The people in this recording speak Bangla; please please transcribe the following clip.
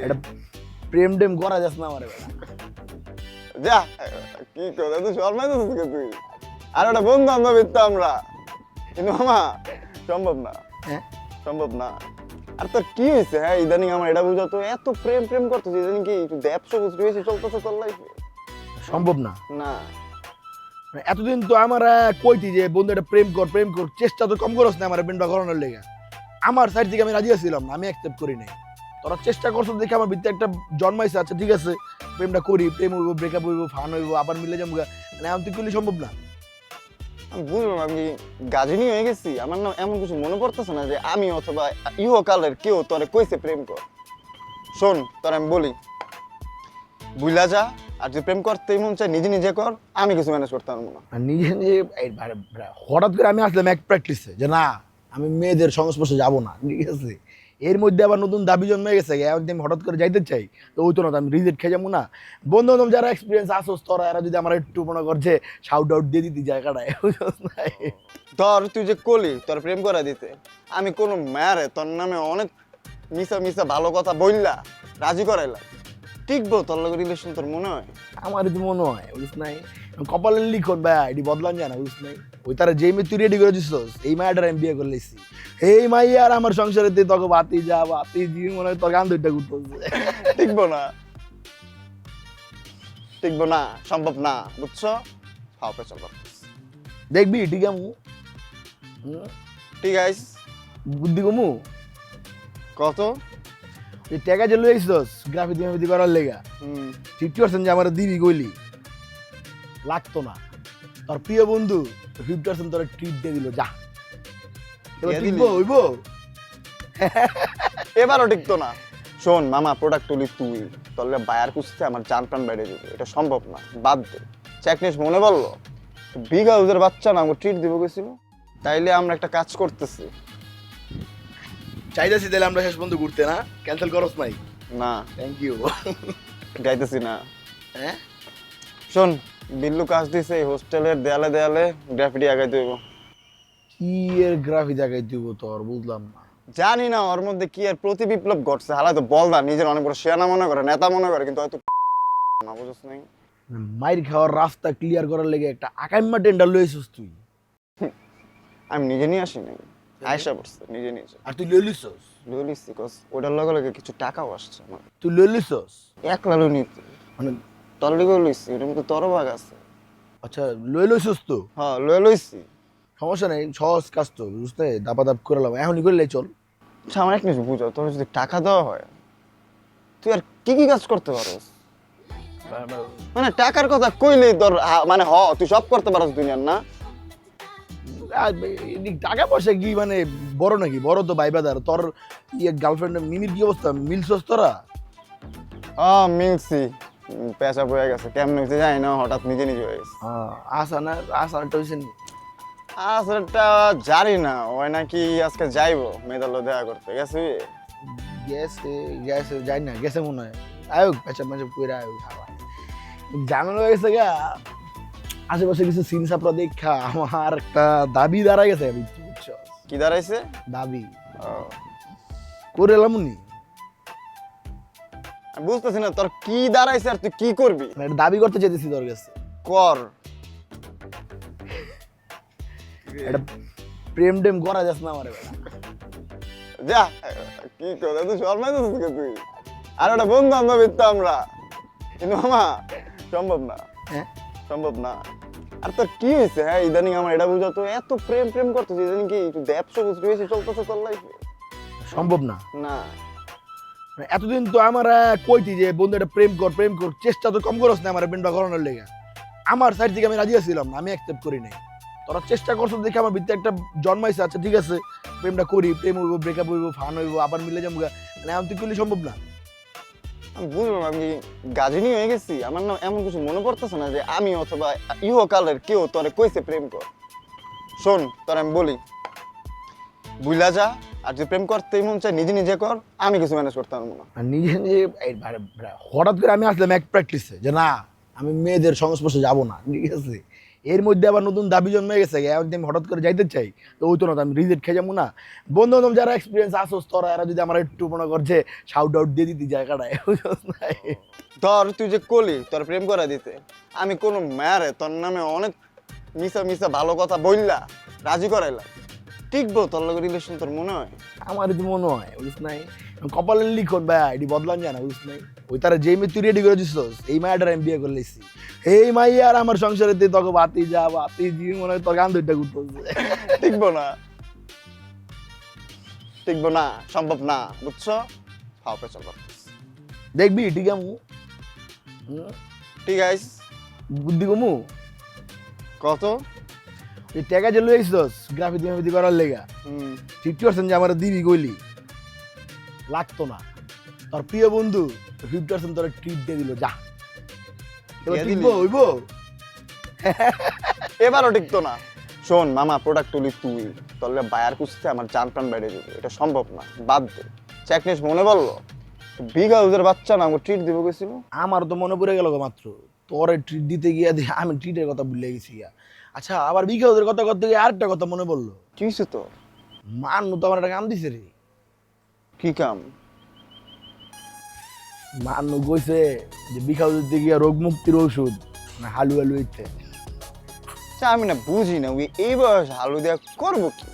এটা প্রেম টেম করা যাস না আমার যা কি কথা তুই শর্মাই তো তুই আর ওটা বন্ধু বান্ধব তো আমরা কিন্তু মামা সম্ভব না হ্যাঁ সম্ভব না আর তোর কি হয়েছে হ্যাঁ ইদানিং আমার এটা বুঝো তো এত প্রেম প্রেম করতেছিস ইদানিং কি একটু ব্যবসা বুঝতে হয়েছে চলতেছে তোর লাইফে সম্ভব না না মানে এতদিন তো আমার কইতি যে বন্ধু এটা প্রেম কর চেষ্টা তো কম করছ না আমার প্রেমটা করানোর লেগে আমার সাইড থেকে আমি রাজি ছিলাম না আমি অ্যাকসেপ্ট করি নাই তোরা চেষ্টা করছো দেখে আমার ভিতরে একটা জন্মাইছে আচ্ছা ঠিক আছে প্রেমটা করি প্রেম হইব ব্রেকআপ হইব ফান হইব আবার মিলে যাবো মানে আমি তো করলে সম্ভব না আমি বুঝলাম আমি গাজিনী হয়ে গেছি আমার না এমন কিছু মনে পড়তেছে না যে আমি অথবা ইহকালের কেউ তোরে কইছে প্রেম কর শোন তোর আমি বলি বুইলা যা আর যদি প্রেম করতেই মন চায় নিজে নিজে কর আমি কিছু ম্যানেজ করতে পারবো না আর নিজে নিজে হঠাৎ করে আমি আসলাম এক প্র্যাকটিসে যে না আমি মেয়েদের সংস্পর্শে যাব না ঠিক আছে এর মধ্যে আবার নতুন দাবি জন্মে গেছে একদিন হঠাৎ করে যাইতে চাই তো ওই তো না আমি রিজেক্ট খেয়ে যাবো না বন্ধু বান্ধব যারা এক্সপিরিয়েন্স আসোস তোরা এরা যদি আমার একটু মনে করছে শাউট আউট দিয়ে দিতি জায়গাটায় ধর তুই যে কলি তোর প্রেম করে দিতে আমি কোনো মায়ারে তোর নামে অনেক মিশা মিশা ভালো কথা বললা রাজি করাইলাম টিকবো তোর লগে রিলেশন তোর মনে হয় আমার তো মনে হয় বুঝছ নাই কপালের লিখন ভাই এটি বদলান যায় না বুঝছ নাই ওই তারা যেই মেয়ে তুই রেডি করে দিস এই মায়াটার আমি বিয়ে করে লেছি এই মাই আর আমার সংসারে তুই তোকে বাতি যা বাতি জি মনে হয় তোর গান দুইটা ঘুরতেছে টিকবো না টিকবো না সম্ভব না বুঝছো হাও পেছাল দেখবি ঠিক আছে ঠিক আছে বুদ্ধি কমু কত এই টাকা যে লই আইছস গ্রাফিতি করার লেগা 50% যে আমার দিবি কইলি লাগতো না তোর প্রিয় বন্ধু 50% তোর ট্রিট দিয়ে দিল যা এবার দিয়ে দিলি? টিকবো হইবো এবারও টিকতো না শোন মামা প্রোডাক্ট তুলি তুই তাহলে বায়ার খুঁজতে আমার জান প্রাণ বেড়ে যাবে এটা সম্ভব না বাদ দে চেকনিস মনে বললো বিগ হাউসের বাচ্চা না আমাকে ট্রিট দিব গেছিল তাইলে আমরা একটা কাজ করতেছি চাইতেছি তাহলে আমরা শেষ বন্ধু ঘুরতে না ক্যান্সেল করস নাই না থ্যাংক ইউ যাইতেছি না হ্যাঁ শোন বিল্লু কাজ দিছে এই হোস্টেলের দেয়ালে দেয়ালে গ্রাফিটি আগাইতে হইব কি এর গ্রাফি জায়গায় দিব তোর বুঝলাম না জানি না ওর মধ্যে কি আর প্রতি বিপ্লব ঘটছে হালা তো বল না নিজের অনেক বড় সেনা মনে করে নেতা মনে করে কিন্তু হয়তো না বুঝছ নাই মাইর খাওয়ার রাস্তা ক্লিয়ার করার লেগে একটা আকাইম্মা টেন্ডার লইছিস তুই আমি নিজে নিয়ে আসি নাই আয়সা পড়ছে নিজে নিজে আর তুই লইলিছস লইলিস বিকজ ওটার লগে লগে কিছু টাকাও আসছে আমার তুই লইলিছস একলা লই নিতে মানে তোর লিগেও লইছি ওটার মধ্যে তোরও ভাগ আছে আচ্ছা লইলিছস তো হ্যাঁ লইছি সমস্যা নেই সহজ কাজ তো বুঝতে দাপাদাপ করে লাম এখনই করলে চল আচ্ছা আমার এক জিনিস বুঝো তোর যদি টাকা দেওয়া হয় তুই আর কি কি কাজ করতে পারোস মানে টাকার কথা কইলেই তোর মানে তুই সব করতে পারোস দুনিয়ার না আর এদিক টাকা পয়সা কি মানে বড় নাকি বড় তো ভাই বাদার তোর ইয়ে গার্লফ্রেন্ড মিমির কি অবস্থা মিলছস তোরা মিলছি পেশা হয়ে গেছে কেমন হয়েছে জানি না হঠাৎ নিজে নিজে হয়ে গেছে আসা না আসাটা হয়েছে নি আসলটা জানি না ওই নাকি আজকে যাইবো মেয়েদের লোক দেখা করতে গেছে গেছে যাই না গেছে মনে হয় আয়োগ পেঁচা পেঁচা কইরা আয়োগ জানানো হয়ে গেছে গা আশেপাশে কিছু সিন সাপড়া দেখা আমার একটা দাবি দাঁড়াই গেছে বুঝছো কি দাঁড়াইছে দাবি ও, করে এলাম নি আমি বুঝতেছি না তোর কি দাঁড়াইছে আর তুই কি করবি মানে একটা দাবি করতে চাইতেছি তোর কাছে কর একটা প্রেম টেম করা যাস না আমার যা কি কথা তুই শর্মাই তো তুই আর ওটা বন্ধু বান্ধব তো আমরা কিন্তু মামা সম্ভব না হ্যাঁ সম্ভব না আর তোর কি হয়েছে হ্যাঁ ইদানিং আমার এটা বুঝো তো এত প্রেম প্রেম করতেছিস ইদানিং কি একটু ব্যবসা বুঝতে হয়েছে চলতেছে তোর লাইফে সম্ভব না না মানে এতদিন তো আমার কইতি যে বন্ধু এটা প্রেম কর চেষ্টা তো কম করছ না আমার প্রেমটা করানোর লেগে আমার সাইড থেকে আমি রাজি ছিলাম না আমি অ্যাকসেপ্ট করি নাই তোরা চেষ্টা করছো দেখে আমার ভিতরে একটা জন্মাইছে আচ্ছা ঠিক আছে প্রেমটা করি প্রেম হইব ব্রেকআপ হইব ফান হইব আবার মিলে যাবো মানে আমি তো করলে সম্ভব না আমি বুঝলাম আমি গাজিনী হয়ে গেছি আমার না এমন কিছু মনে পড়তেছে না যে আমি অথবা ইহকালের কেউ তোরে কইছে প্রেম কর শোন তোর আমি বলি বুইলা যা আর যদি প্রেম করতেই মন চায় নিজে নিজে কর আমি কিছু ম্যানেজ করতে পারবো না আর নিজে নিজে হঠাৎ করে আমি আসলাম এক প্র্যাকটিসে যে না আমি মেয়েদের সংস্পর্শে যাব না ঠিক আছে এর মধ্যে আবার নতুন দাবি জন্মে গেছে এখন যদি আমি হঠাৎ করে যাইতে চাই তো ওই তো না তো আমি রিজেক্ট খেয়ে যাবো না। বন্ধু বান্ধব যারা এক্সপিরিয়েন্স আসোস তোরা এরা যদি আমার একটু মনে করছে শাউট আউট দিয়ে দিতে জায়গাটায় ধর তুই যে কলি তোর প্রেম করে দিতে, আমি কোন মায়ারে তোর নামে অনেক মিশা মিশা ভালো কথা বললা রাজি করাইলা, টিকবো তোর লগে রিলেশন তোর মনে হয়? আমার তো মনে হয় বুঝিস নাই কপালের লিখন ভাই এটি বদলান যায় না বুঝিস নাই। ওই তারা যেই মেয়ে তুই রেডি করে দিছিস এই মায়াটার আমি বিয়ে করে লেছি, এই মাই আর আমার সংসারে তুই তোকে বাতি যা বাতি জি মনে হয় তোর গান দুইটা ঘুরতেছে। টিকবো না, টিকবো না, সম্ভব না, বুঝছো? হাও পেছল দেখবি ঠিক আছে ঠিক আছে। বুদ্ধি কমু কত? এই টাকা যে লই আইছিস গ্রাফিতি মাফিতি করার লেগা 50% যে আমার দিবি কইলি লাগতো না, তোর প্রিয় বন্ধু 50% তোর ট্রিট দিয়ে দিল যা এবার দিয়ে দিলি? টিকবো হইবো? এবারও টিকতো না। শোন মামা, প্রোডাক্ট তুলি তুই, তোর বায়ার খুঁজতে আমার জান প্রাণ বেড়ে যাবে, এটা সম্ভব না, বাদ দে। চেকনিস মনে পড়লো বিঘা ওদের বাচ্চা না আমাকে ট্রিট দিব গেছিল। আমার তো মনে পড়ে গেল মাত্র তোরে ট্রিট দিতে গিয়া আমি ট্রিটের কথা ভুলে গেছি গিয়া। আচ্ছা আবার বিঘা ওদের কথা করতে গিয়ে আরেকটা কথা মনে পড়লো, কি হয়েছে তোর? মান্নু তো আমার একটা কাম দিছে রে। কি কাম? মান্নু কইছে যে বিঘা দিতে গিয়া রোগ মুক্তির ওষুধ না হালু হালু ইচ্ছে। আচ্ছা, আমি না বুঝি না ওই এই বয়স হালু দেওয়া করবো কি?